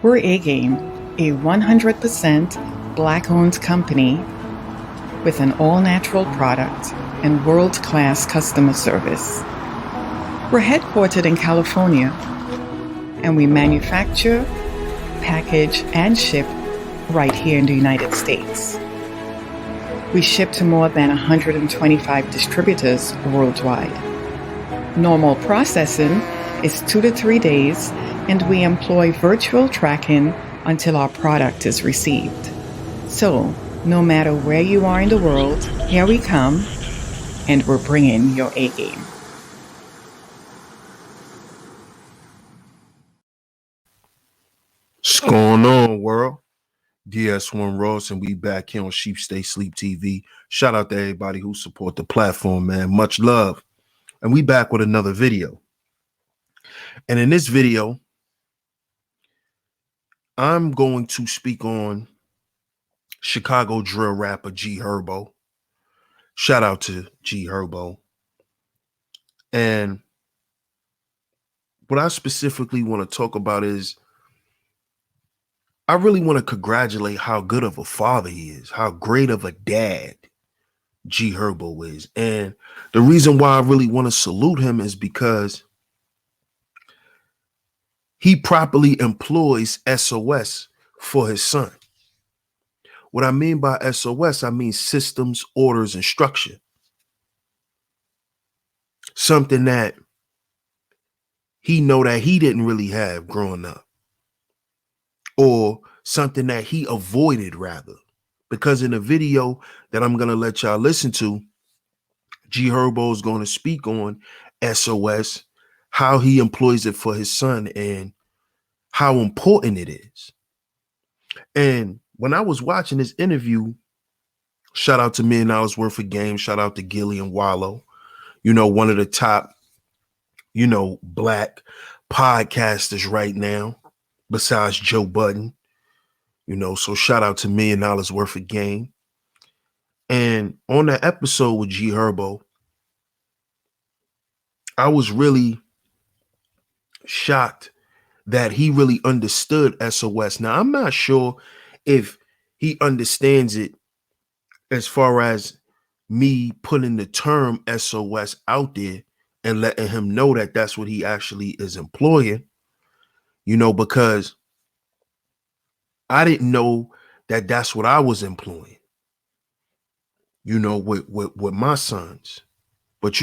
We're A-Game, a 100% Black-owned company with an all-natural product and world-class customer service. We're headquartered in California, and we manufacture, package, and ship right here in the United States. We ship to more than 125 distributors worldwide. Normal processing is 2 to 3 days, and we employ virtual tracking until our product is received. So, no matter where you are in the world, here we come, and we're bringing your A-game. What's going on, world? DS1 Ross, and we back here on Stay Sleep TV. Shout out to everybody who support the platform, man. Much love. And we back with another video. And in this video, I'm going to speak on Chicago drill rapper HERBO. Shout out to HERBO. And what I specifically want to talk about is I really want to congratulate how good of a father he is, how great of a dad HERBO is. And the reason why I really want to salute him is because he properly employs SOS for his son. What I mean by SOS, I mean systems, orders, and structure. Something that he know that he didn't really have growing up. Or something that he avoided, rather. Because in the video that I'm going to let y'all listen to, HERBO is going to speak on SOS, how he employs it for his son, and how important it is. And when I was watching this interview, shout out to $1 Million Worth of Game, shout out to Gilly and Wallow, one of the top, Black podcasters right now, besides Joe Budden, so shout out to $1 Million Worth of Game. And on that episode with HERBO, I was really shocked that he really understood SOS. Now, I'm not sure if he understands it as far as me putting the term SOS out there and letting him know that that's what he actually is employing, because I didn't know that that's what I was employing, with my sons. But,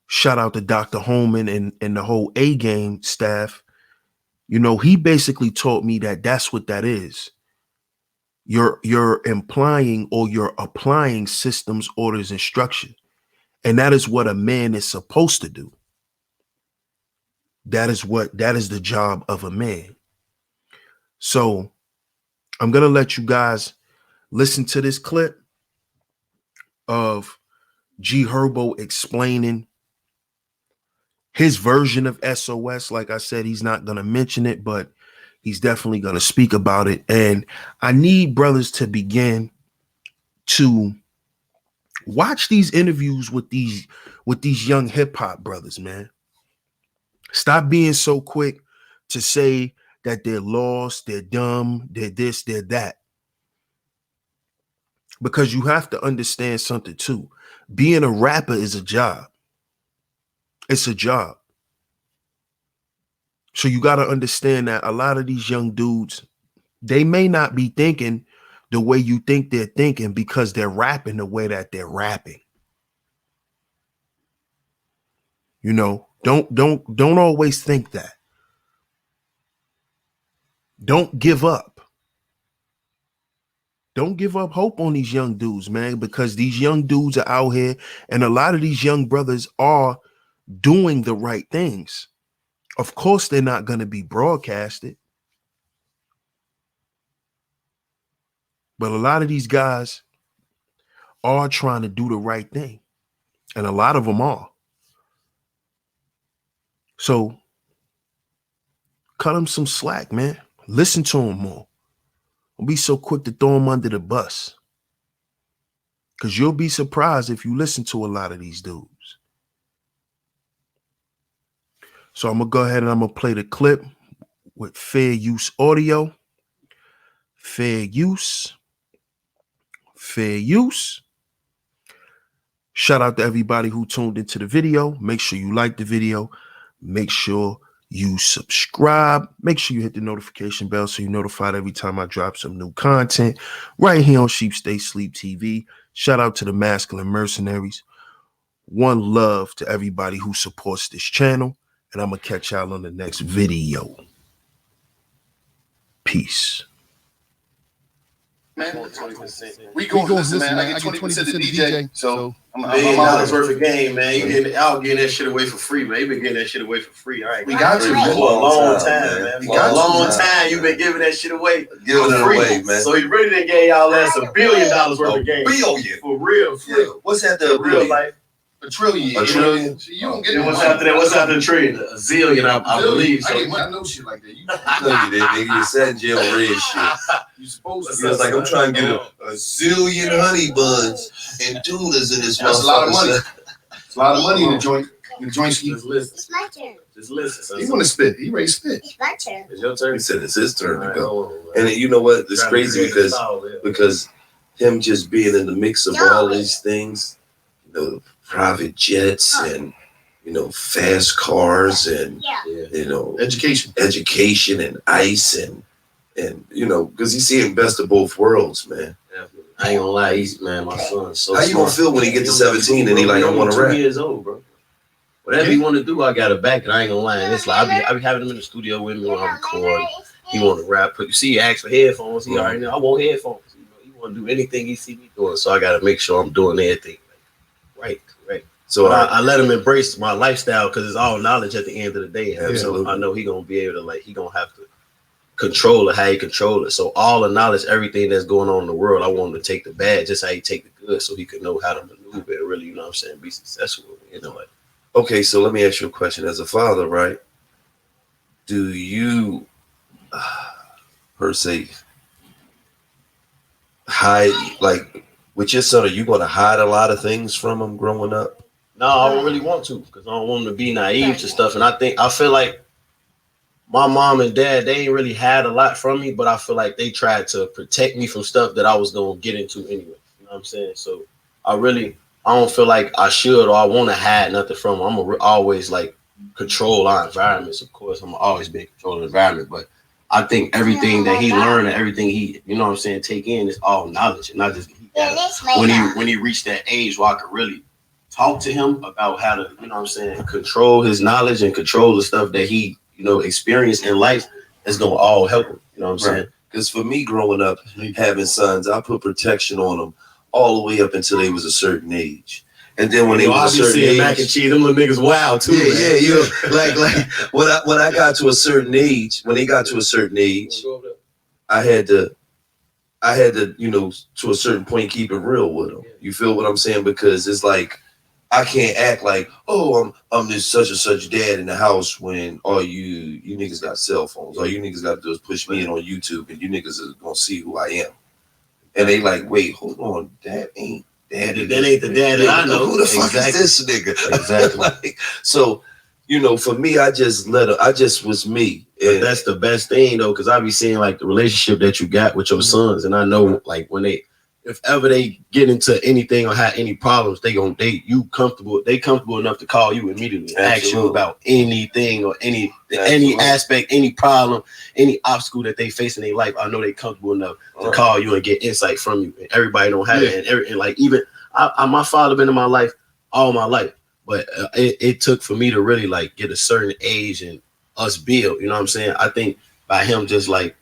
shout out to Dr. Holman and the whole A-Game staff. He basically taught me that that's what that is. You're implying or you're applying systems, orders, and structure. And that is what a man is supposed to do. That is the job of a man. So I'm going to let you guys listen to this clip of HERBO explaining his version of SOS. Like I said, he's not going to mention it, but he's definitely going to speak about it. And I need brothers to begin to watch these interviews with these young hip hop brothers, man. Stop being so quick to say that they're lost, they're dumb, they're this, they're that. Because you have to understand something too. Being a rapper is a job. It's a job. So you got to understand that a lot of these young dudes, they may not be thinking the way you think they're thinking because they're rapping the way that they're rapping. Don't always think that. Don't give up. Don't give up hope on these young dudes, man, because these young dudes are out here and a lot of these young brothers are doing the right things. Of course, they're not going to be broadcasted. But a lot of these guys are trying to do the right thing. And a lot of them are. So cut them some slack, man. Listen to them more. Don't be so quick to throw them under the bus. Because you'll be surprised if you listen to a lot of these dudes. So I'm going to go ahead and I'm going to play the clip with Fair Use Audio. Fair use. Fair use. Shout out to everybody who tuned into the video. Make sure you like the video. Make sure you subscribe. Make sure you hit the notification bell so you're notified every time I drop some new content right here on Sheep Stay Sleep TV. Shout out to the Masculine Mercenaries. One love to everybody who supports this channel. And I'm going to catch y'all on the next video. Peace. Man, 20%. We going listen, man. I get 20% to DJ. So I'm $1 worth of game, man. Y'all getting that shit away for free, man. You been getting that shit away for free. All right. We got to for a long time, man. For a long time, you've been giving that shit away. Giving it away, man. So he really done gave y'all ass $1 billion worth of game. Billion. For real. Yeah. What's that? The real life. A trillion. A trillion. So you don't get what's after that? What's after the trillion? A zillion, I believe. So. I know shit like that. You nigga, you sat in jail for red shit. You supposed to. It's like I'm trying to get a zillion honey buns and tunas in this. That's a lot of money. It's a lot of money in the joint. In the joint ski. Just listen. It's my turn. Just listen. He want to spit. He ready to spit. It's my turn. It's your turn. He said it's his turn to go. Right, and you know what? It's crazy because him just being in the mix of all these things, you know, private jets and, you know, fast cars and, you know, education and ice and you know, because he's seeing best of both worlds, man. I ain't gonna lie, man, my son's so How you gonna feel when he gets to 17 and he like, I want to rap? 2 years old, bro. Whatever he want to do, I got it back, and I ain't gonna lie. And it's like I be having him in the studio with me when I record. He want to rap, but you see, he asked for headphones. He already know I want headphones. He want to do anything he see me doing, so I got to make sure I'm doing everything right. So I let him embrace my lifestyle because it's all knowledge at the end of the day. So I know he gonna be able to he gonna have to control it how he control it. So all the knowledge, everything that's going on in the world, I want him to take the bad just how he take the good, so he can know how to maneuver and really, you know what I'm saying, be successful. You know, like. Okay, so let me ask you a question. As a father, right? Do you, per se, hide, like, with your son, are you going to hide a lot of things from him growing up? No, I don't really want to, because I don't want him to be naive to stuff. And I feel like my mom and dad, they ain't really had a lot from me, but I feel like they tried to protect me from stuff that I was going to get into anyway. You know what I'm saying? So I don't feel like I should or I want to hide nothing from him. I'm always like control our environments. Of course, I'm always been controlling the environment, but I think everything that he learned and everything he, you know what I'm saying, take in is all knowledge. And not just when he reached that age where I could really talk to him about how to, you know what I'm saying, control his knowledge and control the stuff that he, you know, experienced in life, is going to all help him. You know what I'm saying? Because for me growing up, having sons, I put protection on them all the way up until they was a certain age. And then when they was a certain age, mac and cheese, them little niggas wild too. Yeah, you know, like when I got to a certain age, when they got to a certain age, I had to, you know, to a certain point, keep it real with them. You feel what I'm saying? Because it's like, I can't act like, oh, I'm this such and such dad in the house when all you niggas got cell phones. All you niggas got to do is push me in on YouTube and you niggas are gonna see who I am. And they like, wait, hold on, that ain't daddy. That ain't the dad that I know. Who the fuck is this nigga? Exactly. Like, so, you know, for me, I just was me. And that's the best thing though, because I be seeing like the relationship that you got with your sons, and I know like when if ever they get into anything or have any problems, they comfortable enough to call you immediately and ask you about anything or any aspect, any problem, any obstacle that they face in their life. I know they comfortable enough to call you and get insight from you. And everybody don't have it. And like even my father been in my life all my life, but it took for me to really like get a certain age and us build. You know what I'm saying? I think by him just like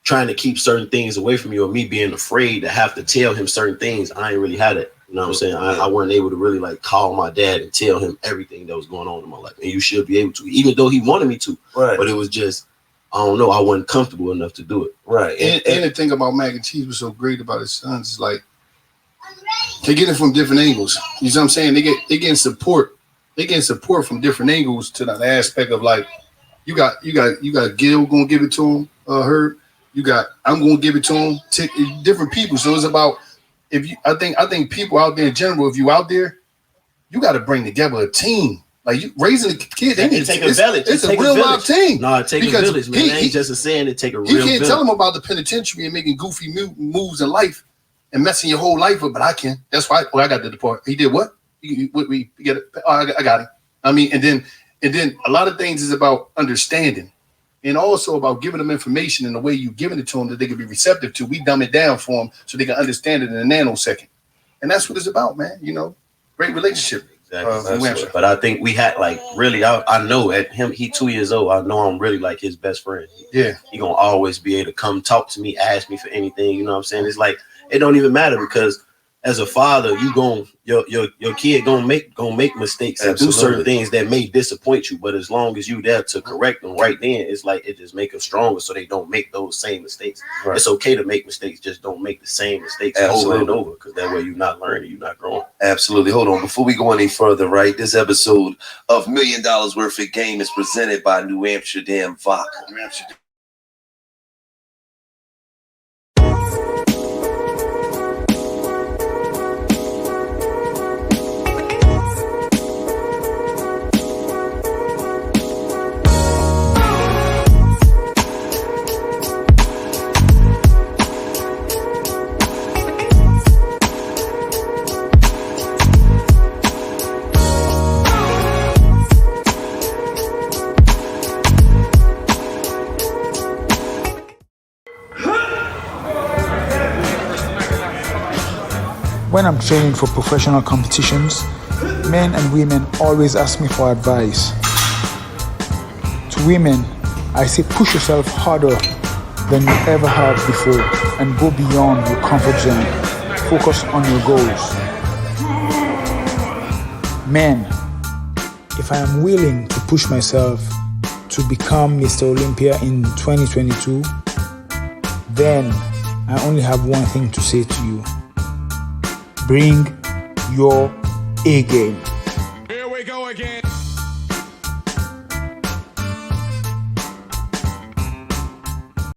trying to keep certain things away from you or me being afraid to have to tell him certain things, I ain't really had it. You know what I'm saying? I wasn't able to really like call my dad and tell him everything that was going on in my life. And you should be able to, even though he wanted me to. Right. But it was just, I don't know, I wasn't comfortable enough to do it. Right. And the thing about Mac and Cheese was so great about his sons is like, they get it from different angles. You know what I'm saying? They getting support. They getting support from different angles to that aspect of like, you got Gil gonna give it to him, Herb. I'm gonna give it to him, different people. So it's about I think people out there in general, if you out there, you got to bring together a team. Like you raising a kid, they need It take a village. It's a real live team. No, it take a village, man. It ain't just a saying. It take a real village. You can't tell him about the penitentiary and making goofy moves in life and messing your whole life up, but I can. That's why I got to depart. He did what? We get it. Oh, I got him. I mean, and then a lot of things is about understanding, and also about giving them information in the way you giving it to them that they can be receptive to. We dumb it down for them so they can understand it in a nanosecond, and that's what it's about, man. You know, great relationship. Exactly. But I think we had like really. I know at him. He 2 years old. I know I'm really like his best friend. Yeah, he gonna always be able to come talk to me, ask me for anything. You know what I'm saying? It's like it don't even matter because as a father, your kid gonna make mistakes and do certain things that may disappoint you. But as long as you there to correct them right then, it's like it just make them stronger so they don't make those same mistakes. Right. It's okay to make mistakes, just don't make the same mistakes over and over, because that way you're not learning, you're not growing. Absolutely. Hold on, before we go any further, right? This episode of $1 Million Worth of Game is presented by New Amsterdam Vodka. When I'm training for professional competitions, men and women always ask me for advice. To women, I say push yourself harder than you ever have before and go beyond your comfort zone. Focus on your goals. Men, if I am willing to push myself to become Mr. Olympia in 2022, then I only have one thing to say to you. Bring your A game.